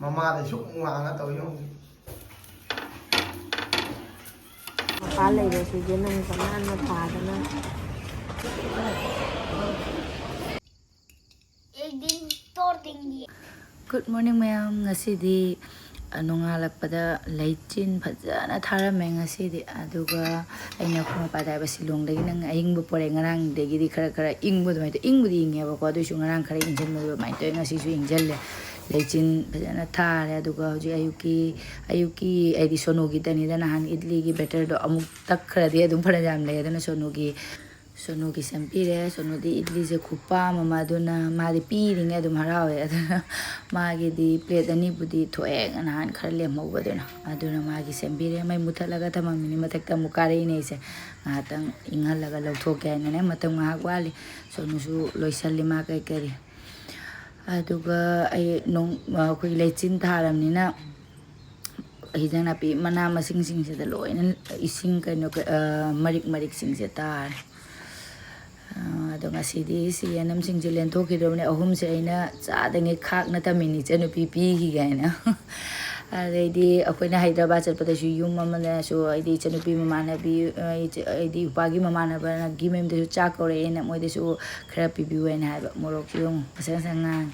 Mama thì xúc ngoan á tụi không. Phá lấy được thì cái nông có ăn nó phá cho nó. Good morning ma'am. Ngasidi nongalakpada leichil phajana tharame ngasidi aduga aina khoma pada ba Shillong dagi nang ingba pore ngarang dagi di khara ingba mai to ingbudi ingeba ko adu su ngarang khara injal mo mai to ngasi su injal le leichil phajana thare aduga hoji ayuki aidi sonogi tani dana han idli gi better do amuk tak khara di adum phara jam le dana sonogi sampire sonodi idli je khupa mama duna madi piring adum harawe aduna magi di plate ani budi thoe ngana khar le mau baduna aduna magi sampire mai muthalaga thamamini mathakta mukare ne se ngatang inghalaga lawthoke ne matam ngahwali sonusu loisalli ma kai kari aduga ai nong khoi leichil tharamnina hijang napi mana masing sing se da loina ising kaino marik sing se tar adong asidi si anam sing jilen thoki do ne ahum se aina cha dange khak na tamini chenu pipi gi gaina aidi akoina Hyderabad chatpada su yum mamana so aidi chenu pi mamana bi aidi upagi mamana ba gi mem de cha kore ena moi de su khara pipi wena ha morok yung asang sangang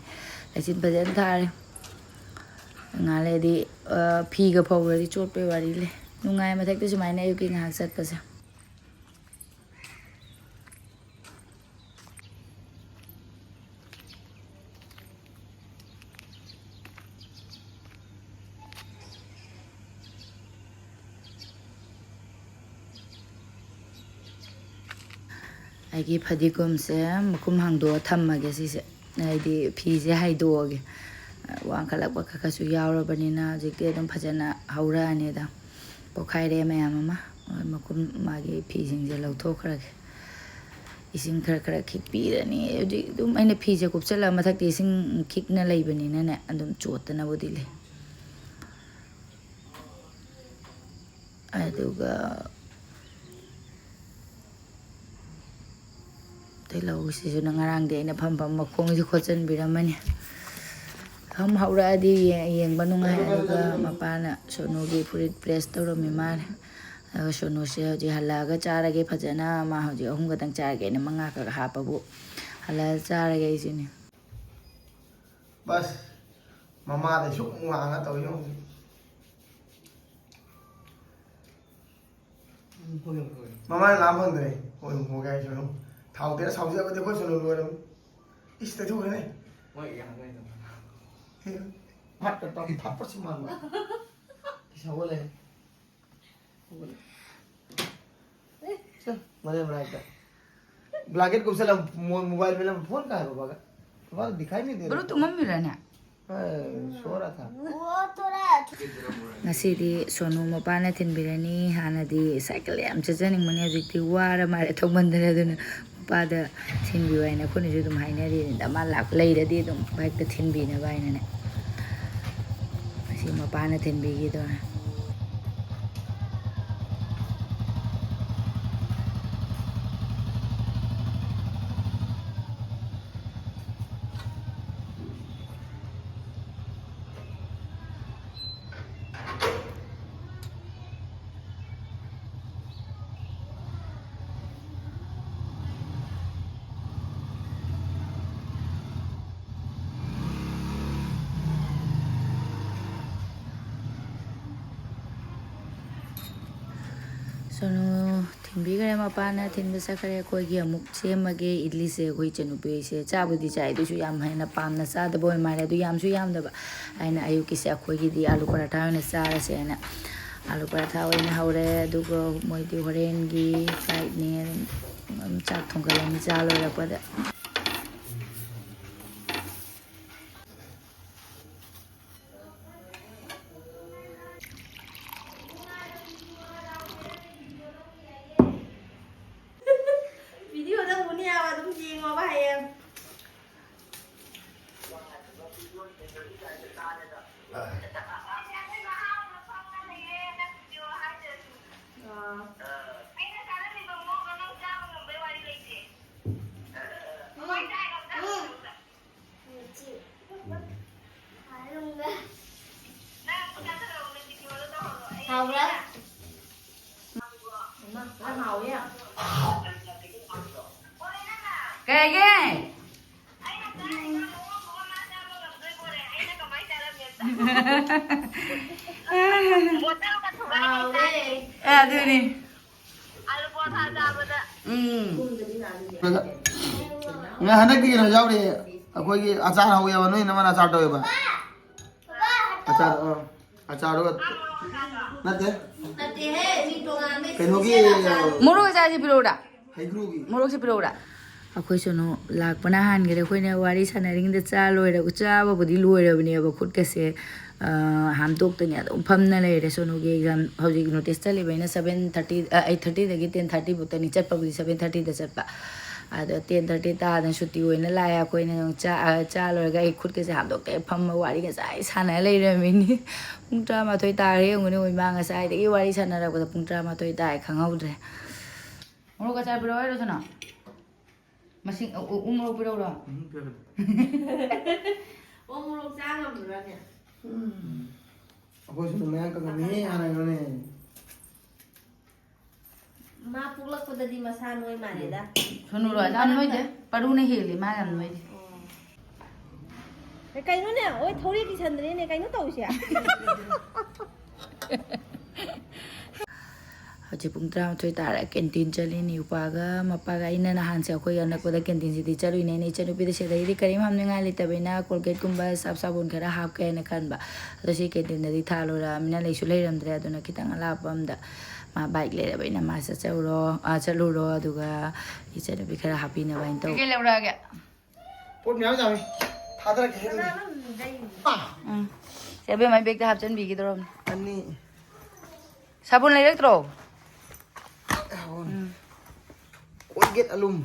asin bajan thar ngale di phi ga phawra di chot pe wari le nungai ma thak te sumaina yu ki ngak sat pasa aigi phadikum se mukum hangdo thammage si se aidi phi se haidoge wang khalak ba kha su yaurabanina jikte dum phajana haura ani da pokhaire mayam ma mukum magi phi sing je lauthokhrage ising khara khikpi rani dum aina phi je kupchala mathak ti sing khikna leibanina ne adum chotna bodile aduga tailau si su nangarang de na pham makhong ji khochan biramani ham haura di yeng banunga aduga mapana sonogi furit press toro mi mar sono se ji halaga charage phajana ma hoji ahum ga tang charage ne manga ka hapa bu hala charage isini Bas mama thì xúc ngoan á tụi không. Mama làm hơn rồi. Ôi một cái rồi không. Thảo thế sau giờ có thể có số luôn không? Ít tới thôi này. Mắt cái tao thắp phát sinh mà. Sao vậy? मैंने बनाया था ब्लैकेट को साला mobile में phone कहाँ है बाबा का तुम्हारा दिखाई नहीं दे रहा bro tu mami rana सो रहा था ngasidi sonu mapana thinbirani hanadi cycle yam chajaning mane hojikti wara mare thomandare aduna pada thinbi waina khoni ju dum hainari dama lak leiradi dum bike ta thinbi na baina ne asi mapana thinbi gi do sono thinbi gare mapana thinba sakare koi gi amuk semage idli se koi chanupe se chabudi chai du su yam haina pamna sa da boy mare du yam su yam da ba aina ayuki se koi gi di alu paratha ne sara se na alu paratha oina haure du go moi di horen gi fried ne chak thongkala mi chalo ra pada Kayage. Aduni. Nga hanak di na jawre ako gi achar ho ya no ina mana achar to ba achar ro nate he mi to ngan me keno gi Moro sa si piroda. haigru gi Moro si piroda. Akhoi sono lakpana han gere khoina wari sanaring da cha loira ku cha ba bodi loira bani ba khut ka se ham tok tani adum phamna leire sono gi exam hoji notice chali baina 7:30 8:30 dagi 10:30 butani chatpa budi 7:30 da chatpa ado 10:30 ta dan shuti oina laya khoina cha loira ga khut ka se ham tok te pham wari ga sai sana leire mini pung tra ma thoi ta re ngone oi ma nga sai de wari sana ra ko pung tra ma thoi ta khangaudre moro ka cha bro ro sono masing umur berapa? Umur jangan berapa? ako suno mayan ka kami ana ngone Ma pulak pada di masa noi mana dah? Sunuro, am noi je, paru ne heli ma am noi je. Kayak ni, oi thori di sandri ni kayak tahu sih. Haji pung tra thoi ta ra canteen chali ni upaga mapaga ina na han se khoi ana ko da canteen si ti chalu ne ne chanu pi de se dai karim ham ne nga li tabina colgate kumba sab sabun khara hap ke na kan ba ado si canteen da di thalo ra mina le su le ram dre aduna kitang ala pam da ma bike le ra baina ma sa chalu ro aduga I chanu pi khara happy na bain to ke le ra ga pot myam jami thadra ke he se be mai bag da hap chan bi ki dorom ani sabun le tro colgate alum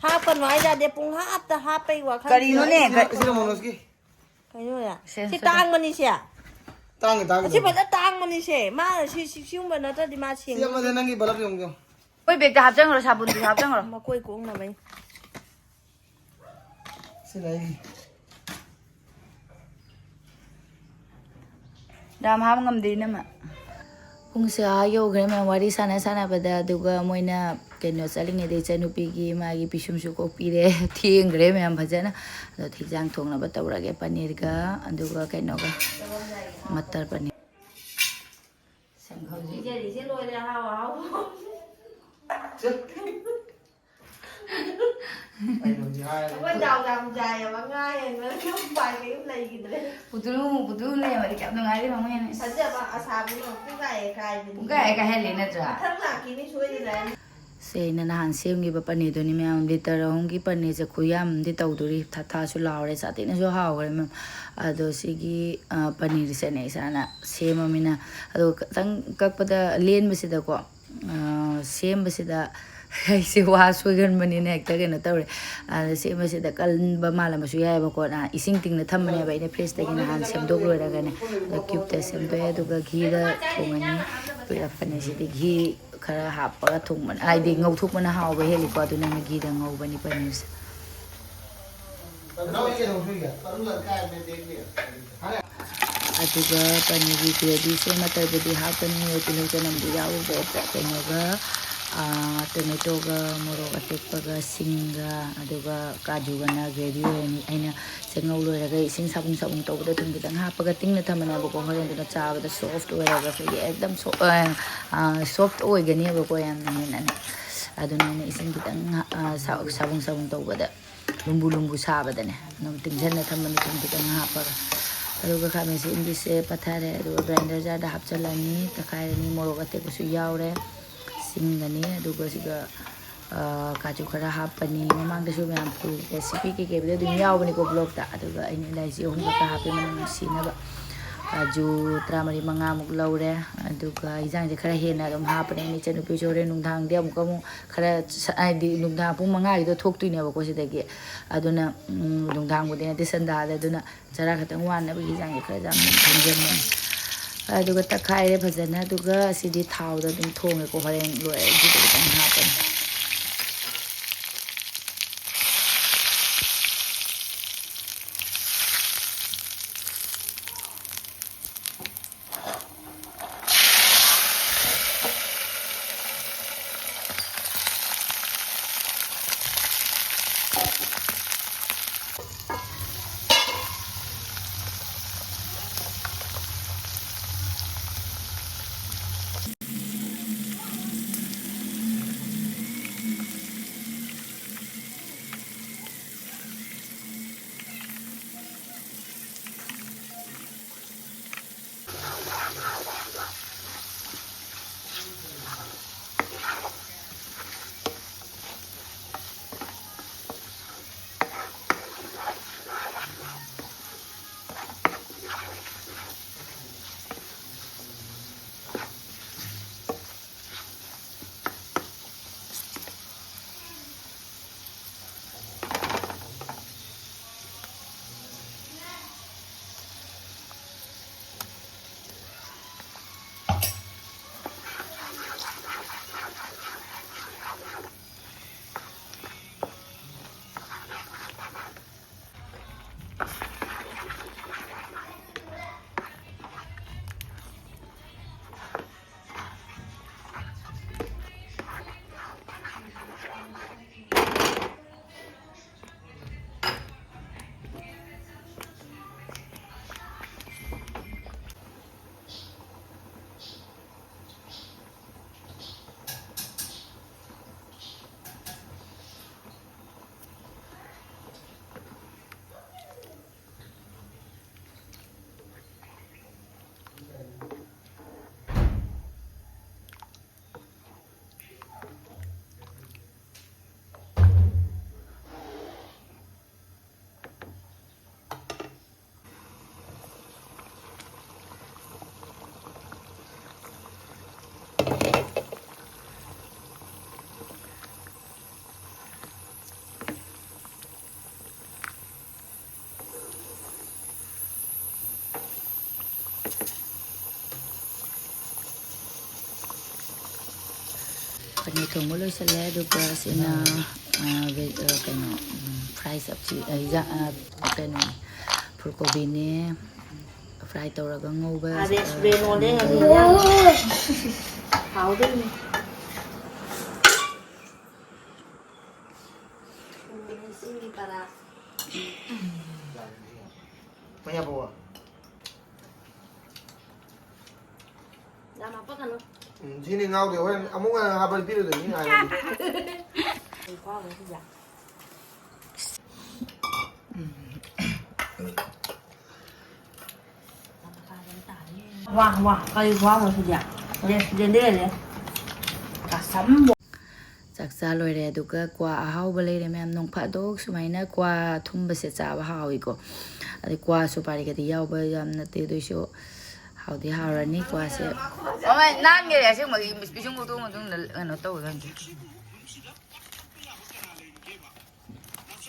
Hapan wai dah dia pung hap dah hap ay wak. Kari no ne sino monos ki Kayo ya. Si tang man siya. tang Si pada tang man siya. Ma si siung ba na ta di ma sing. siya ma de nangi balap yung yo oi bag da hap chang ro sabun di hap chang ro Ma koi kong na bay. silai dam ham ngam di na ma pung sa ayo gre ma wari sana bada duga moina keno chaling de chanu pi gi ma gi pisum su ko pi re thieng gre ma bhajana ado thijang thong na ba tawra ge paneer ga aduga keno ga matar paneer sang Di jadi si loi dah hao. ai no ji hai Oi đào đào dài mà ngay nó không phải cái này gì đấy. putu le ma di kap ngai ri ma ne Thật ra mà asa bu nó cũng cái pung ka hele na tra Thật là cái này suy đi đấy. se na han sem gi ba pani do ni me liter hong gi pani je khuyam di taw duri tha su law re sa ti na so haw re mem ado si gi pani se ne sa na sem amina ado tang kak pada len basi da ko sem basi da se wa su gan mani ne ekta ge na tawre sem basi da kal ba mala ma su ya ba ko na ising ting na tham ne ba ine fresh da gi na han sem dog lo ra ga ne da cube te sem do ya do ga gi da thongani pira pani si di gi khara happa thung man ai di ngau thuk mana haw ba heli ko tu na gi da ngau bani paneer se no ye no suya paru la ka me dekh liya aduga paneer gi gravy se matar budi hapani ho tu lo janam di yaw ba ta keno ga tomato ga moro ga tekpa ga singa aduga kaju ga na gravy ni aina se ngau lo ra ga sing sabung to da thung gi dang happa ga ting na thamana ba ko horen da cha ba da soft oi ra ga fe ekdam soft oi ga ni ba ko yan na ne aduna ne ising gi dang sabung to ba da lumbu sa ba da ne nam ting jan na thamani thung gi dang happa ga aduga kha me se indi se pathare aduga grinder jar da hapchalani takai ni moro ga te ko su yaw re singani aduga siga kaju khara hapani mamang da su myam pu recipe ke be du yaw bani ko blog ta aduga ini dai si hong ka hape man sina ba kaju tramari manga muk laure aduga ijang je khara hena dum hapani ni chanu pi jore nung thang de amuk amu khara ai di nung thang pu manga gi do thok tu ne ba ko si de ge aduna nung thang bu de de sanda da aduna chara khatang wan na bi ijang je khara jam thang ne aduga takai re phajana aduga sidi thau da dum thong ko horen loi ji de kan hapen วันนี้ถุงก็เลยเสร็จแล้วดูปลาสินะเป็นฟรายสับจีเป็นฟูโกบินี่ฟรายตัวแล้วก็งูเบอร์ Ada sebenarnya nggak bisa. Tahu deh. Ini sih para. ไม่อยากบอก Dah apa kan lo? ที่นี่เงาเดี๋ยวเอามุ้งหาบริพิษเลยนี่ไง Kau apa sih ya? Wah, kali kau apa sih ya? Dia deh. Kasam. จากซาลอยเรดูก็กว่าอาหาวบเลยเลยแม่น้องผัดดอกสมัยนั้นกว่าทุ่มเบสจ้าว่าหาวอีกก็อะไรกว่าสุปาริกที่ยาวไปยามนั้นตัวชัวหาวที่หาวนี่กว่าเสียโอ้ยนั่นไงเลยใช่ไหมพี่ชงกูตัวมันต้องนั่นตัวกัน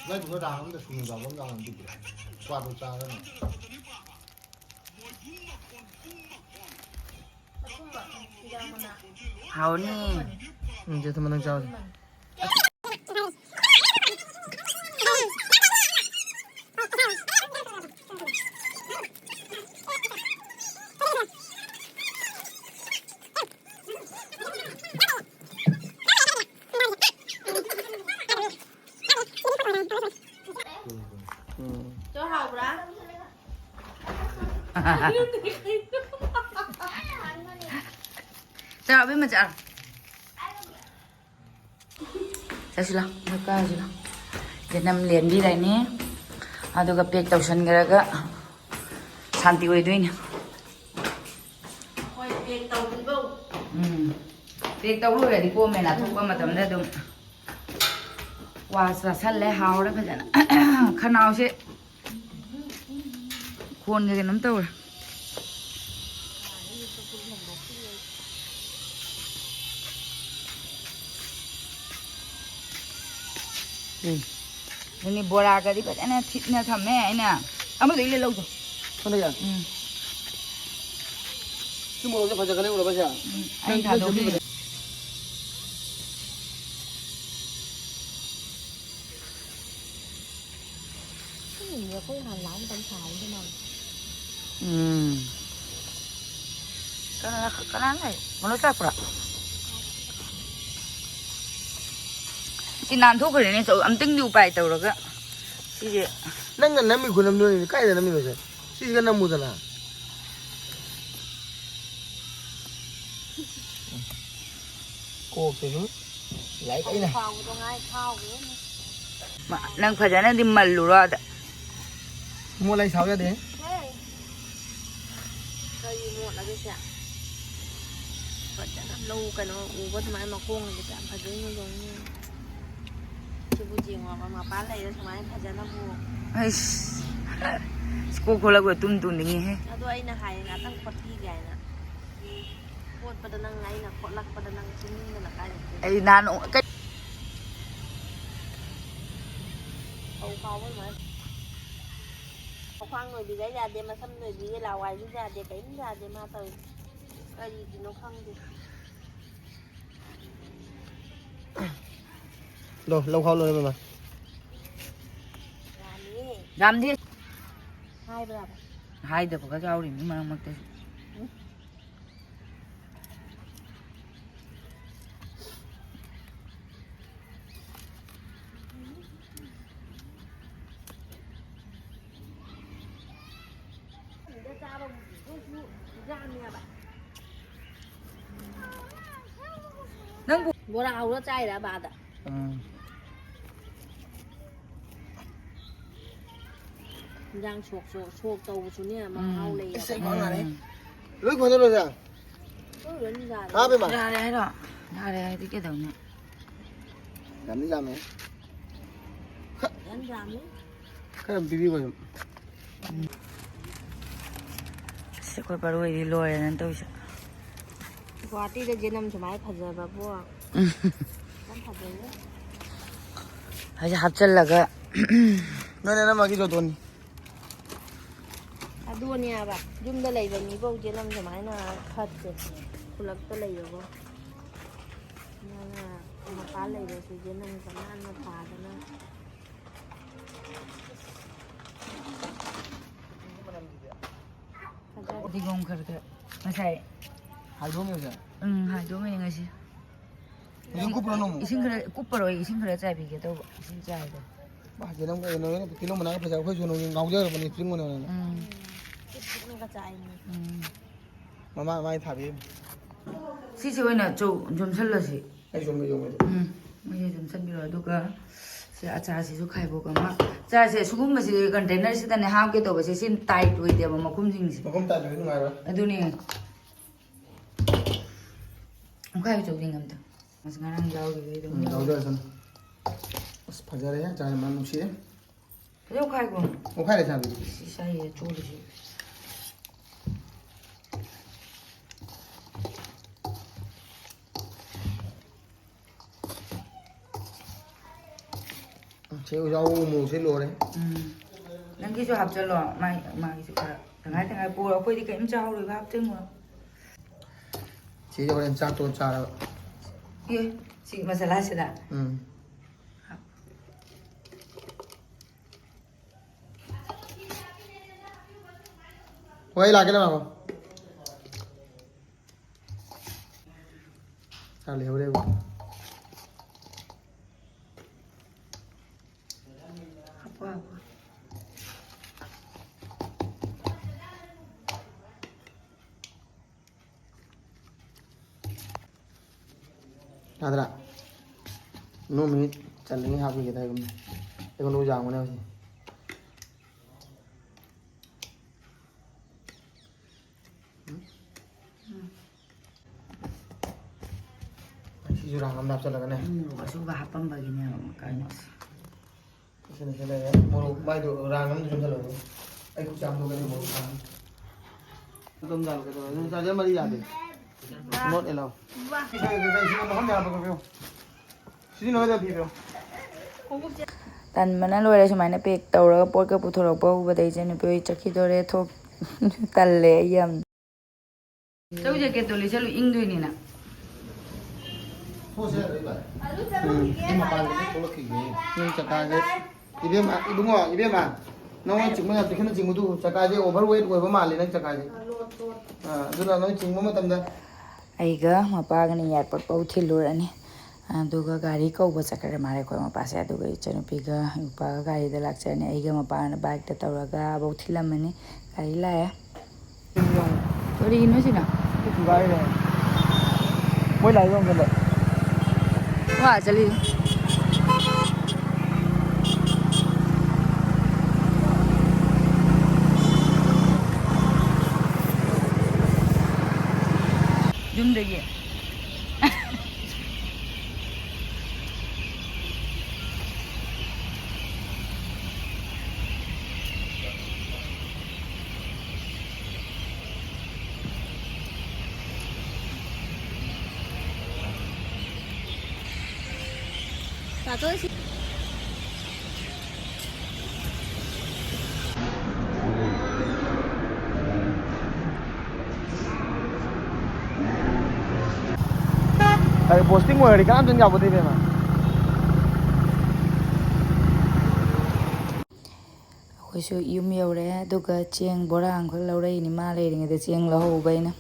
ไม่ถูกก็ด่ามันแต่คุณแบบว่าเราดีกว่าตัวจ้าแล้วเนี่ย หาวนี่ จะทำมันต้องเจ้า Cho hầu ra. จะเอาไปมาจ้ะจะสิล่ะไม่กล้าสิล่ะจะนำเหรียญดีไรนี่เอาดูกับเปียกเต่าชันกันแล้วก็ชันตีไว้ด้วยเนี่ย Quay tiền tàu đi vô. เปียกเต่ารู้เลยที่พวกแม่น่ะทุกคนมาทำได้ดูว่าสันและหาวแล้วก็จะนะขนาวใช่ควรกันน้ำเต้าเลยนี่บัวรากันที่แบบนั้นทิศเนี่ยทำแม่เนี่ยเอามาเลยเลยเราจ้ะ คนเดียวชั่วโมงจะพอจะกันได้หรือเปล่าจ๊ะ ไอ้ขาดูดิ Nhiều cái hàng lóng trong xài thế nào? ก็นั่นเลยมันรู้จักปะที่นานทุกคนเนี่ยจะอันตึงอยู่ไปตัวแล้วก็ที่จะ นั่งกันน้ำมีคนน้ำด้วยใกล้แต่น้ำมีไม่ใช่ที่กันน้ำมูดนะโก้เป็นไหลไปนะ Khao cho ngay khao vậy. มานั่งพยัญชนะดิมันรู้ว่า มัวไหลเสาจะเด้ Cây một là cái chạm. Vật chạm năm lâu cái nó vớt máy mà khung thì chạm phải dưới nó giống như chưa bao giờ mà bán này nó máy phải ra nó mua. ไอ้สกูคนละกูตุ้นอย่างงี้เฮ้ Nó tôi là hay là tăng quật đi gầy nè. Quật pada nang ngay nè, quật lắc pada nang sini là cái. ไอ้นานก็ Khâu với máy. Khoan người bị gãy ra để mà xăm người bị là hoài ra để bén ra để mà từ cái gì thì nó không thì ดูลงเขาเลยมา là ní ดำที่ hai bữa ให้เดี๋ยวผมก็จะเอาดิมันมาเตะ ra đâu ra nè bạn นั่งกู bữa nào nó chay đã bà ạ đang chuộc tàu xuống nè mà hao lì เซ็งของอะไรลุยคนตัวเลยจ้ะ có lớn ra หาไปมา ได้เลยหรอได้เลยที่แกตรงนี้ ทำนี่ทำไหม lớn ra nữa ก็ทำปีบีก่อน สิคนไปรู้ดีลอยนั่นตัวฉัน qua tí cho chị năm cho máy thật giờ bà vua lắm thật rồi nữa เขาจะหับเจนแล้วก็ นั่นนั่นมากี่ตัวนี้ hai ꯑꯗꯨꯅꯦꯕ ꯌꯨꯝꯗ ꯂꯩꯕ ꯃꯤꯐꯧꯁꯦ ꯅꯪ ꯁꯨꯃꯥꯏꯅ ꯐꯠꯇꯦ ꯈꯨꯜꯂꯛꯇ ꯂꯩꯕꯀꯣ ꯅꯪꯅ ꯃꯄꯥꯟ ꯂꯩꯕꯁꯤꯁꯦ ꯅꯪ ꯆꯞꯅꯥꯟꯅ ꯊꯥꯗꯅ ꯐꯗꯤꯒꯣꯝ ꯈꯔ ꯈꯔ ꯉꯁꯥꯏ ꯍꯥꯏꯗꯣꯛꯑꯝꯃꯦ ꯍꯥꯏꯗꯣꯛꯑꯝꯃꯦ ꯉꯁꯤ ꯍꯧꯖꯤꯛ ꯀꯨꯞꯄ꯭ꯔꯣ ꯅꯣꯡꯃ 이신 그래 꽃바로 이신 그래 짜비게 또 진짜 이거 ꯖꯦꯅꯝ ꯀꯩꯅꯣ ꯀꯤꯂꯣ ꯃꯅꯥ ꯐꯖ ꯑꯩꯈꯣꯏꯁꯨ ꯉꯥꯎꯖꯔꯕꯅꯤ ꯆꯤꯡꯕꯅ ꯆꯤꯛꯅꯒ ꯆꯥꯏꯅꯤ ꯃꯃꯥ ꯃꯥꯏ ꯊꯥꯕꯤ 시시 오이나 좀 살러시 ꯑꯩ ꯁꯣꯝꯗ ꯌꯣꯝꯃꯦ 이제 좀 살비로 두가 아차시도 가이보고 막 자세 수금마시 컨테이너시다네 하게 또 버시 신 타이트 오이데바 마kum싱시 ꯃꯐꯝ ꯇꯥꯗ꯭ꯔꯗꯤ ꯅꯨꯡꯉꯥꯏꯔꯣꯏ 아두니 가이 쪽딩감다 mas ngarang jauh gitu ꯉꯥꯎꯖꯔꯁꯅꯨ ꯑꯁ ꯐꯖꯔꯦ ꯆꯥꯅ ꯃꯅꯝ ꯅꯨꯡꯁꯤꯔꯦ 그래도 가이고 ꯑꯣꯈꯥꯏꯔꯦ ꯆꯥꯕꯤ 시사이에 쪼르지 새우 rau mùi lùa đấy nangisu 합절로 마기수 그래 당할 보러 거기 게임 자우로 합증 뭐 chỉ cho em cha tôn cha đâu 예 지금 마살라시다 quay lại cái nào không sao liều đây 하고 Adra, no me चलने हाथ में क्या था देखो लो जाऊँगा ना उसे जो रंग हम नापसा लगा ना सुबह हापम बगिने काइनस इसने चले गए मोरो बाई तो रंग हम जो चलो आई कुछ हम लोग ने मोरो काम तुम जान के तो चार्जर मरी जाते नोट एलाउ इसे हम यहाँ पर करो सिटी नोट दे फिर ꯇꯟꯕꯅ ꯂꯣꯏꯔꯦ ꯁꯨꯃꯥꯏꯅ ꯄꯦꯛ ꯇꯧꯔꯒ ꯄꯣꯠꯀ ꯄꯨꯊꯣꯔꯛꯄ ꯎꯕꯗ ꯏꯆꯦ ꯅꯨꯄꯤ ꯍꯣꯏ ꯆꯠꯈꯤꯗꯣꯔꯦ ꯊꯣꯛ ꯇꯜꯂꯦ ꯑꯩ ꯌꯥꯝ ꯆꯧ ꯖꯦꯀꯦꯠꯇꯣ ꯂꯤꯠꯁꯜꯂꯨ ꯏꯪꯗꯣꯏꯅꯤꯅ nhưng chakaje ibema nong chingma ya tikhin chingmu du chakaje overweight oiba mali nang chakaje aduna nong chingma matamda ꯑꯩꯒ ꯃꯄꯥꯒꯅ ꯏꯌꯥꯔꯄꯣꯔꯠ ꯐꯥꯎ ꯊꯤꯜꯂꯨꯔꯅꯤ ꯑꯗꯨꯒ ꯒꯥꯔꯤ ꯀꯧꯕ ꯆꯠꯈ꯭ꯔꯦ ꯃꯥꯜꯂꯦ ꯑꯩꯈꯣꯏ ꯃꯄꯥꯁꯦ ꯑꯗꯨꯒ ꯏꯆꯟꯅꯨꯄꯤꯒ ꯅꯨꯄꯥꯒ ꯒꯥꯔꯤꯗ ꯂꯥꯛꯆꯔꯅꯤ ꯑꯩꯒ ꯃꯄꯥꯅ ꯕꯥꯏꯛꯇ ꯇꯧꯔꯒ ꯐꯥꯎ ꯊꯤꯜꯂꯝꯃꯅꯤ ꯒꯥꯔꯤ ꯂꯥꯛꯑꯦ ꯀꯔꯤꯒꯤꯅꯣ ꯁꯤꯅ mỗi lại không cần 와 ꯆꯠꯂꯤ ꯌꯨꯝꯗꯒꯤ 나도 Tại posting người thì các anh gặp đi về mà. ꯑꯩꯈꯣꯏꯁꯨ ꯌꯨꯝ ꯌꯧꯔꯦ ꯑꯗꯨꯒ ꯆꯦꯡ ꯕꯣꯔꯥ ꯑꯃꯈꯛ ꯂꯧꯔꯛꯏꯅꯤ ꯃꯥ ꯂꯩꯔꯤꯉꯩꯗ ꯆꯦꯡ ꯂꯧꯍꯧꯕ ꯑꯩꯅ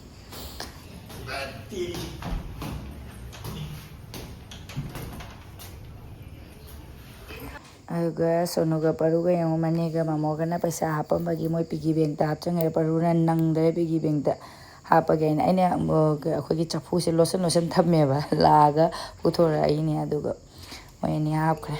ꯑꯗꯨꯒ ꯁꯣꯅꯨꯒ ꯄꯔꯨꯒ ꯌꯦꯡꯉꯣ ꯃꯅꯦꯒ ꯃꯃꯣꯒꯅ ꯄꯩꯁꯥ ꯍꯥꯞꯄꯝꯕꯒꯤ ꯃꯣꯏ ꯄꯤꯒꯤ ꯕꯦꯡꯛꯇ ꯍꯥꯞꯆꯟꯈ꯭ꯔꯦ ꯄꯔꯨꯅ ꯅꯪꯗ꯭ꯔꯦ ꯄꯤꯒꯤ ꯕꯦꯡꯛꯇ ꯍꯥꯞꯄꯒꯦ ꯑꯩꯅ ꯑꯩꯈꯣꯏꯒꯤ ꯆꯐꯨꯁꯦ ꯂꯣꯠꯁꯟ ꯊꯝꯃꯦꯕ ꯂꯥꯛꯑꯒ ꯄꯨꯊꯣꯔꯛꯏꯅꯦ ꯑꯗꯨꯒ ꯃꯣꯏ ꯑꯅꯤ ꯍꯥꯞꯈ꯭ꯔꯦ